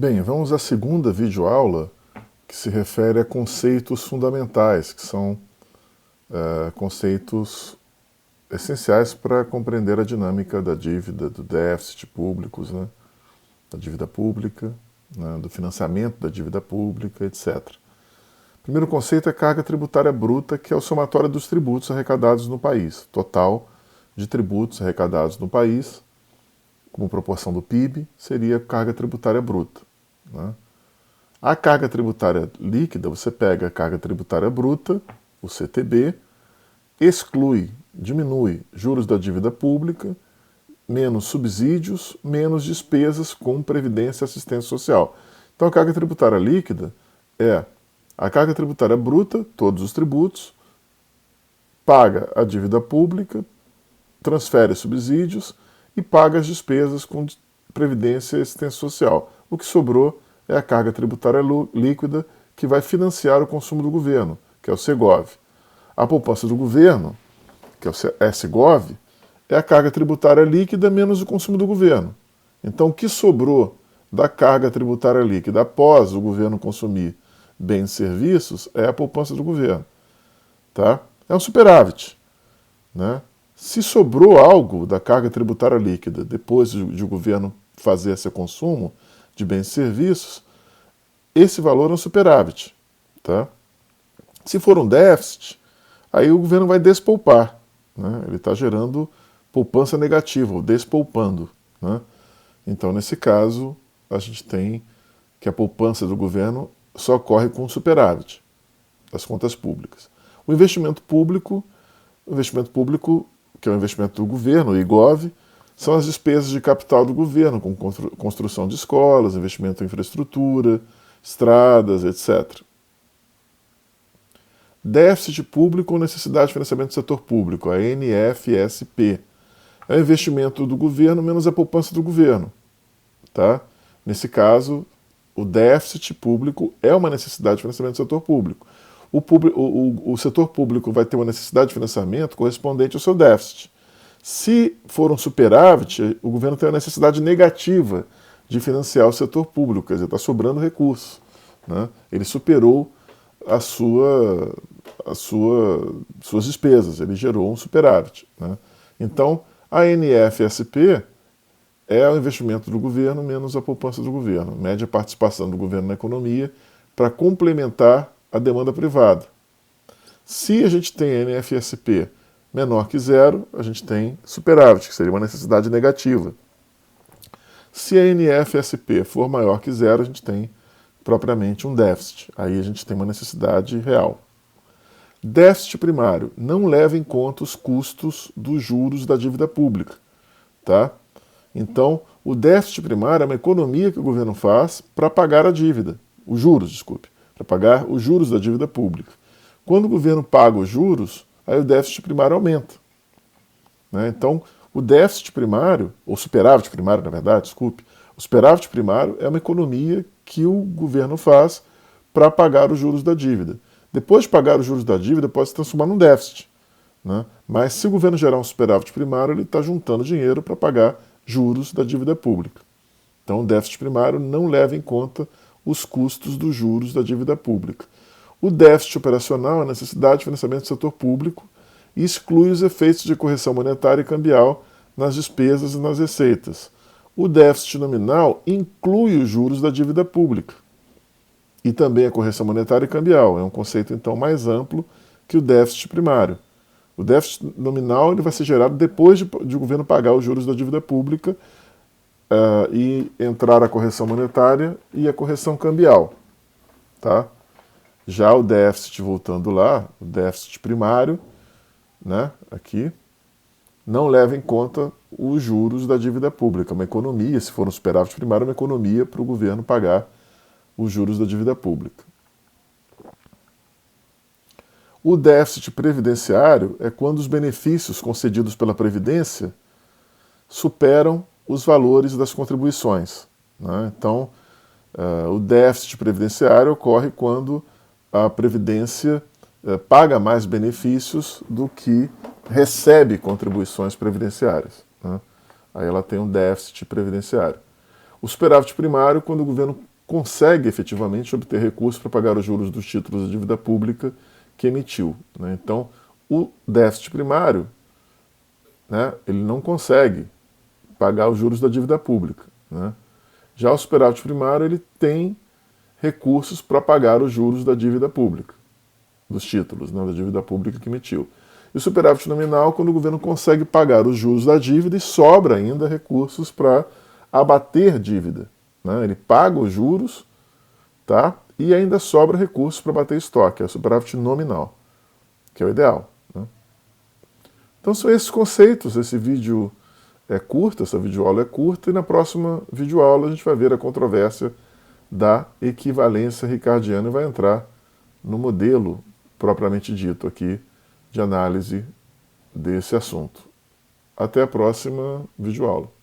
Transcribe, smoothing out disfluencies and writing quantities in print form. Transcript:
Bem, vamos à segunda videoaula, que se refere a conceitos fundamentais, que são conceitos essenciais para compreender a dinâmica da dívida, do déficit públicos, né, da dívida pública, né, do financiamento da dívida pública, etc. O primeiro conceito é carga tributária bruta, que é o somatório dos tributos arrecadados no país, total de tributos arrecadados no país, como proporção do PIB, seria carga tributária bruta, né? A carga tributária líquida, você pega a carga tributária bruta, o CTB, exclui, diminui juros da dívida pública, menos subsídios, menos despesas com previdência e assistência social. Então a carga tributária líquida é a carga tributária bruta, todos os tributos, paga a dívida pública, transfere subsídios e paga as despesas com previdência e assistência social. O que sobrou é a carga tributária líquida, que vai financiar o consumo do governo, que é o Segov. A poupança do governo, que é o SGOV, é a carga tributária líquida menos o consumo do governo. Então, o que sobrou da carga tributária líquida após o governo consumir bens e serviços é a poupança do governo. Tá? É um superávit, né? Se sobrou algo da carga tributária líquida depois de o governo fazer esse consumo de bens e serviços, esse valor é um superávit. Tá? Se for um déficit, aí o governo vai despoupar, né? Ele está gerando poupança negativa, ou despoupando, né? Então, nesse caso, a gente tem que a poupança do governo só ocorre com superávit das contas públicas. O investimento público, que é o investimento do governo, o IGOV, são as despesas de capital do governo, com construção de escolas, investimento em infraestrutura, estradas, etc. Déficit público ou necessidade de financiamento do setor público, a NFSP. É o investimento do governo menos a poupança do governo. Tá? Nesse caso, o déficit público é uma necessidade de financiamento do setor público. O setor público vai ter uma necessidade de financiamento correspondente ao seu déficit. Se for um superávit, o governo tem uma necessidade negativa de financiar o setor público, quer dizer, está sobrando recurso, né? Ele superou suas despesas, ele gerou um superávit, né? Então, a NFSP é o investimento do governo menos a poupança do governo, mede a participação do governo na economia para complementar a demanda privada. Se a gente tem NFSP menor que zero, a gente tem superávit, que seria uma necessidade negativa. Se a NFSP for maior que zero, a gente tem propriamente um déficit. Aí a gente tem uma necessidade real. Déficit primário não leva em conta os custos dos juros da dívida pública. Tá? Então, o déficit primário é uma economia que o governo faz para pagar a dívida, os juros, desculpe, para pagar os juros da dívida pública. Quando o governo paga os juros, aí o déficit primário aumenta, né? Então, o déficit primário, ou superávit primário, na verdade, desculpe, o superávit primário é uma economia que o governo faz para pagar os juros da dívida. Depois de pagar os juros da dívida, pode se transformar num déficit, né? Mas se o governo gerar um superávit primário, ele está juntando dinheiro para pagar juros da dívida pública. Então, o déficit primário não leva em conta os custos dos juros da dívida pública. O déficit operacional é a necessidade de financiamento do setor público e exclui os efeitos de correção monetária e cambial nas despesas e nas receitas. O déficit nominal inclui os juros da dívida pública e também a correção monetária e cambial. É um conceito, então, mais amplo que o déficit primário. O déficit nominal ele vai ser gerado depois de o governo pagar os juros da dívida pública e entrar a correção monetária e a correção cambial. Tá? Já o déficit, voltando lá, o déficit primário, né, aqui, não leva em conta os juros da dívida pública. Uma economia, se for um superávit primário, uma economia para o governo pagar os juros da dívida pública. O déficit previdenciário é quando os benefícios concedidos pela Previdência superam os valores das contribuições, né? Então, o déficit previdenciário ocorre quando a Previdência paga mais benefícios do que recebe contribuições previdenciárias, né? Aí ela tem um déficit previdenciário. O superávit primário, quando o governo consegue efetivamente obter recursos para pagar os juros dos títulos da dívida pública que emitiu, né? Então, o déficit primário, né, ele não consegue pagar os juros da dívida pública, né? Já o superávit primário, ele tem recursos para pagar os juros da dívida pública, dos títulos, né, da dívida pública que emitiu. E o superávit nominal, quando o governo consegue pagar os juros da dívida e sobra ainda recursos para abater dívida, né? Ele paga os juros, tá? E ainda sobra recursos para bater estoque, é o superávit nominal, que é o ideal, né? Então são esses conceitos. Esse vídeo é curto, essa videoaula é curta, e na próxima videoaula a gente vai ver a controvérsia da equivalência ricardiana e vai entrar no modelo propriamente dito aqui de análise desse assunto. Até a próxima videoaula.